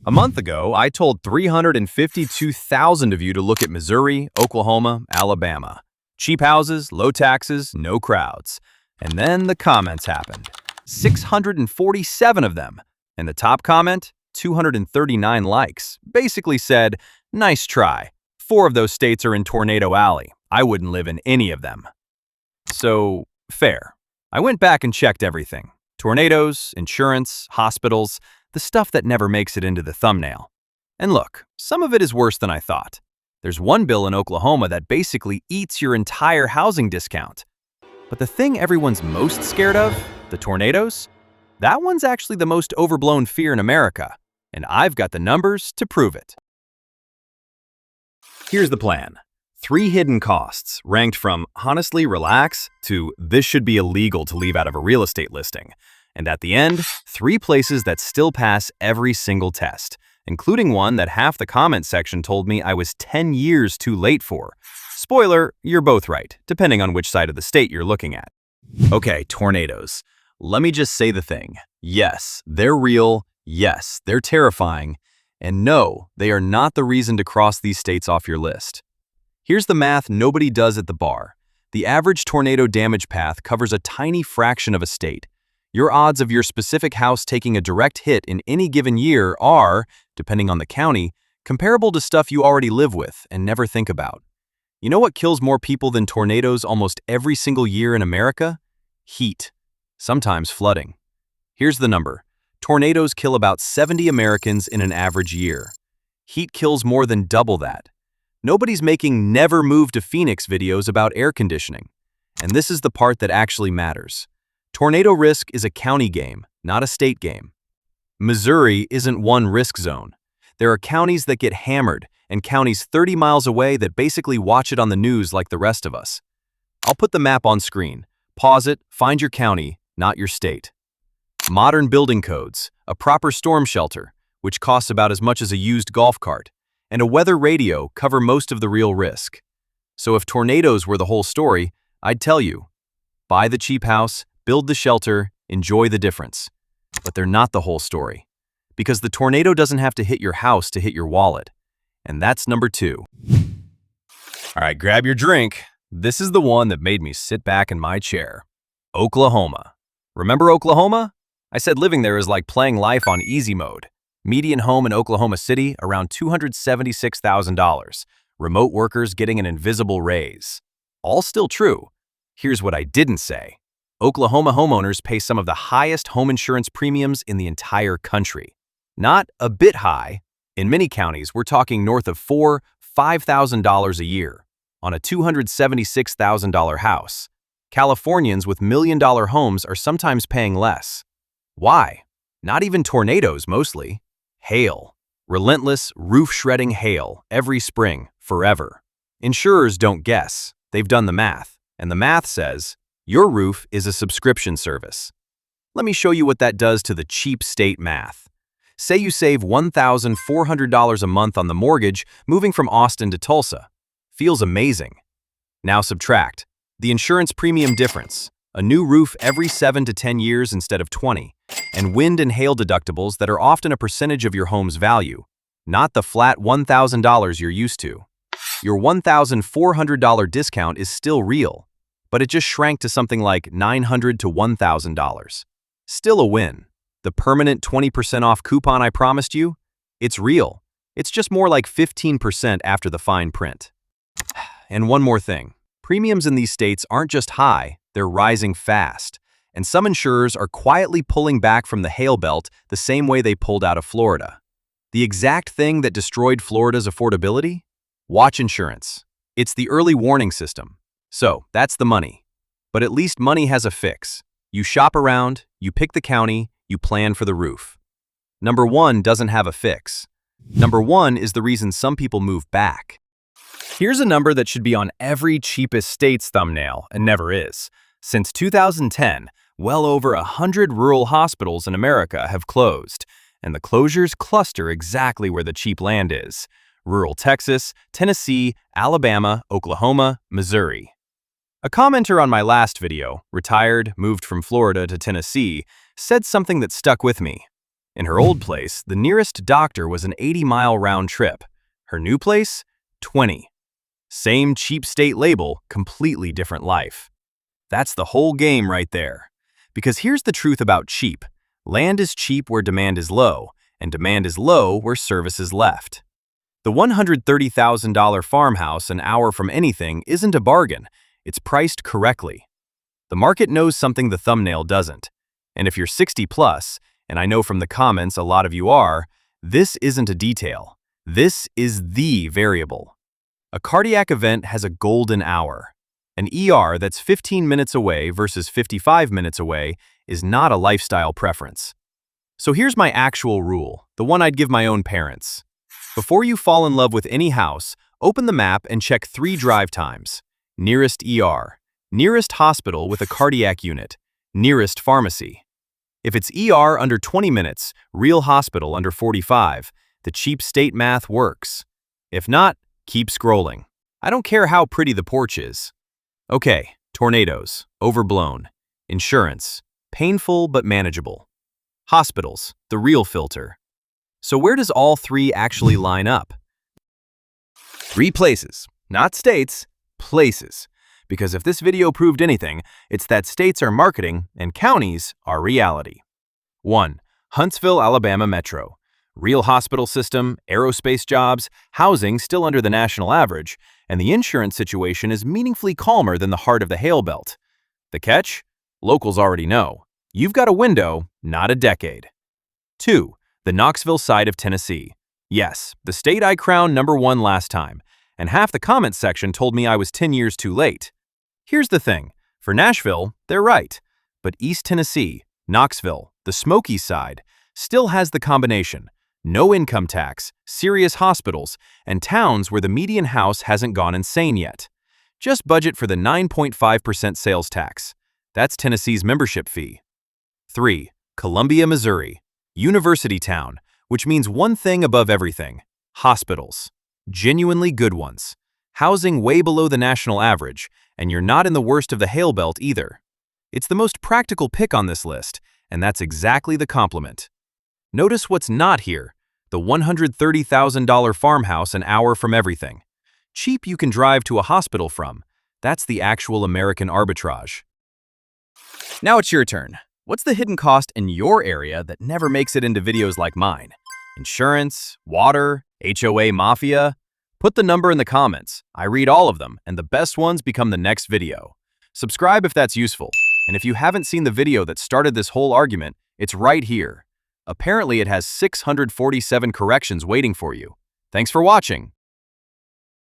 A month ago, I told 352,000 of you to look at Missouri, Oklahoma, Alabama. Cheap houses, low taxes, no crowds. And then the comments happened. 647 of them. And the top comment, 239 likes, basically said, "Nice try. 4 of those states are in Tornado Alley. I wouldn't live in any of them." So, fair. I went back and checked everything. Tornadoes, insurance, hospitals, the stuff that never makes it into the thumbnail. And look, some of it is worse than I thought. There's one bill in Oklahoma that basically eats your entire housing discount. But the thing everyone's most scared of, the tornadoes, that one's actually the most overblown fear in America, and I've got the numbers to prove it. Here's the plan. 3 hidden costs, ranked from honestly relax to this should be illegal to leave out of a real estate listing. And at the end, 3 places that still pass every single test, including one that half the comment section told me I was 10 years too late for. Spoiler, you're both right, depending on which side of the state you're looking at. Okay, tornadoes. Let me just say the thing. Yes, they're real. Yes, they're terrifying. And no, they are not the reason to cross these states off your list. Here's the math nobody does at the bar. The average tornado damage path covers a tiny fraction of a state. Your odds of your specific house taking a direct hit in any given year are, depending on the county, comparable to stuff you already live with and never think about. You know what kills more people than tornadoes almost every single year in America? Heat. Sometimes flooding. Here's the number. Tornadoes kill about 70 Americans in an average year. Heat kills more than double that. Nobody's making never move to Phoenix videos about air conditioning. And this is the part that actually matters. Tornado risk is a county game, not a state game. Missouri isn't one risk zone. There are counties that get hammered and counties 30 miles away that basically watch it on the news like the rest of us. I'll put the map on screen. Pause it, find your county, not your state. Modern building codes, a proper storm shelter, which costs about as much as a used golf cart, and a weather radio cover most of the real risk. So if tornadoes were the whole story, I'd tell you, buy the cheap house, build the shelter, enjoy the difference. But they're not the whole story. Because the tornado doesn't have to hit your house to hit your wallet. And that's number 2. All right, grab your drink. This is the one that made me sit back in my chair. Oklahoma. Remember Oklahoma? I said living there is like playing life on easy mode. Median home in Oklahoma City, around $276,000. Remote workers getting an invisible raise. All still true. Here's what I didn't say. Oklahoma homeowners pay some of the highest home insurance premiums in the entire country. Not a bit high. In many counties, we're talking north of $5,000 a year on a $276,000 house. Californians with million-dollar homes are sometimes paying less. Why? Not even tornadoes, mostly. Hail. Relentless, roof-shredding hail every spring, forever. Insurers don't guess. They've done the math. And the math says, your roof is a subscription service. Let me show you what that does to the cheap state math. Say you save $1,400 a month on the mortgage moving from Austin to Tulsa. Feels amazing. Now subtract the insurance premium difference, a new roof every 7 to 10 years instead of 20, and wind and hail deductibles that are often a percentage of your home's value, not the flat $1,000 you're used to. Your $1,400 discount is still real, but it just shrank to something like $900 to $1,000. Still a win. The permanent 20% off coupon I promised you? It's real. It's just more like 15% after the fine print. And one more thing. Premiums in these states aren't just high, they're rising fast. And some insurers are quietly pulling back from the hail belt the same way they pulled out of Florida. The exact thing that destroyed Florida's affordability? Watch insurance. It's the early warning system. So, that's the money. But at least money has a fix. You shop around, you pick the county, you plan for the roof. Number 1 doesn't have a fix. Number 1 is the reason some people move back. Here's a number that should be on every cheapest state's thumbnail, and never is. Since 2010, well over 100 rural hospitals in America have closed, and the closures cluster exactly where the cheap land is. Rural Texas, Tennessee, Alabama, Oklahoma, Missouri. A commenter on my last video, retired, moved from Florida to Tennessee, said something that stuck with me. In her old place, the nearest doctor was an 80-mile round trip. Her new place? 20. Same cheap state label, completely different life. That's the whole game right there. Because here's the truth about cheap. Land is cheap where demand is low, and demand is low where service is left. The $130,000 farmhouse an hour from anything isn't a bargain. It's priced correctly. The market knows something the thumbnail doesn't. And if you're 60 plus, and I know from the comments a lot of you are, this isn't a detail. This is the variable. A cardiac event has a golden hour. An ER that's 15 minutes away versus 55 minutes away is not a lifestyle preference. So here's my actual rule, the one I'd give my own parents. Before you fall in love with any house, open the map and check 3 drive times. Nearest ER, nearest hospital with a cardiac unit, nearest pharmacy. If it's ER under 20 minutes, real hospital under 45, the cheap state math works. If not, keep scrolling. I don't care how pretty the porch is. Okay, tornadoes, overblown. Insurance, painful but manageable. Hospitals, the real filter. So where does all 3 actually line up? 3 places, not states, places. Because if this video proved anything, it's that states are marketing and counties are reality. 1. Huntsville, Alabama Metro. Real hospital system, aerospace jobs, housing still under the national average, and the insurance situation is meaningfully calmer than the heart of the Hail Belt. The catch? Locals already know. You've got a window, not a decade. 2. The Knoxville side of Tennessee. Yes, the state I crowned #1 last time, and half the comments section told me I was 10 years too late. Here's the thing. For Nashville, they're right. But East Tennessee, Knoxville, the Smoky side, still has the combination. No income tax, serious hospitals, and towns where the median house hasn't gone insane yet. Just budget for the 9.5% sales tax. That's Tennessee's membership fee. 3. Columbia, Missouri. University town, which means one thing above everything. Hospitals. Genuinely good ones. Housing way below the national average, and you're not in the worst of the Hail Belt either. It's the most practical pick on this list, and that's exactly the compliment. Notice what's not here. The $130,000 farmhouse an hour from everything. Cheap you can drive to a hospital from. That's the actual American arbitrage. Now it's your turn. What's the hidden cost in your area that never makes it into videos like mine? Insurance, water, HOA mafia? Put the number in the comments. I read all of them, and the best ones become the next video. Subscribe if that's useful. And if you haven't seen the video that started this whole argument, it's right here. Apparently it has 647 corrections waiting for you. Thanks for watching.